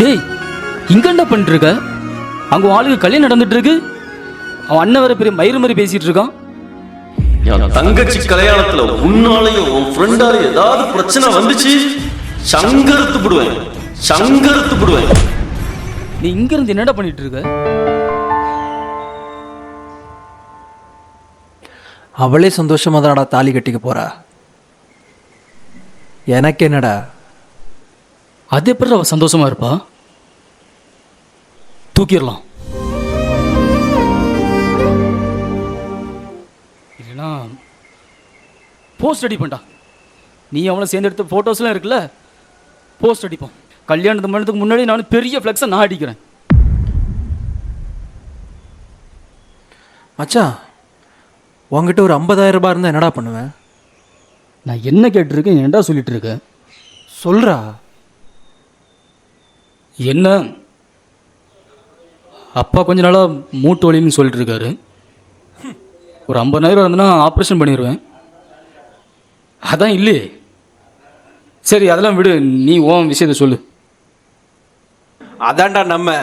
டேய், இங்க என்ன பண்ணிட்டு இருக்க? அங்க ஆளுக்கு கல்யாணம் நடந்துட்டு இருக்கு. அவன் அண்ணன் வேற பெரிய மயிறு மாதிரி பேசிட்டு இருக்கான். என் தங்கச்சி கல்யாணத்துல உன்னாலையும் உன் ஃப்ரெண்டாலையும் ஏதாவது பிரச்சனை வந்துச்சு, சங்கரத்து போடுவேன், சங்கரத்து போடுவேன். நீ இங்க இருந்து என்னடா பண்ணிட்டு இருக்க? அவளே சந்தோஷமா தானடா தாலி கட்டிக்க போறா. எனக்கு என்னடா? அது எப்படி அவ சந்தோஷமா இருப்பா? தூக்கிடலாம். இல்லைன்னா போஸ்ட் ரெடி பண்ணா. நீ அவனை சேர்ந்து எடுத்த ஃபோட்டோஸ்லாம் இருக்குல்ல, போஸ்ட் அடிப்போம். கல்யாணத்து மணத்துக்கு முன்னாடி நான் பெரிய ஃப்ளெக்ஸை நான் அடிக்கிறேன். மச்சான், உங்ககிட்ட ஒரு 50,000 ரூபாய் இருந்தால் என்னடா பண்ணுவேன்? நான் என்ன கேட்டிருக்கேன், என்னடா சொல்லிட்டு இருக்கேன்? சொல்றா. என்ன அப்பா கொஞ்ச நாளாக மூட்டு வலின்னு சொல்லிட்டு இருக்காரு. ஒரு 50,000 இருந்ததுன்னா ஆப்ரேஷன் பண்ணிடுவேன். அதான் இல்லையே. சரி, அதெல்லாம் விடு, நீ உன் விஷயத்தை சொல்லு. அதான்டா, நம்ம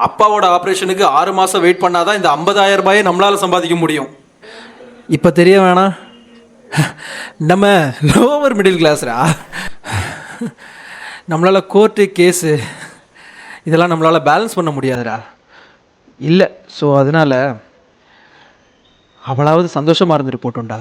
அப்பாவோட ஆப்ரேஷனுக்கு 6 மாதம் வெயிட் பண்ணாதான் இந்த 50,000 ரூபாயை நம்மளால் சம்பாதிக்க முடியும். இப்போ தெரிய வேணாம், நம்ம லோவர் மிடில் கிளாஸ்ரா. நம்மளால் கோர்ட்டு கேஸு இதெல்லாம் நம்மளால் பேலன்ஸ் பண்ண முடியாதுடா. இல்லை, ஸோ அதனால் அவளாவது சந்தோஷமாக இருந்துட்டு போட்டோம்டா.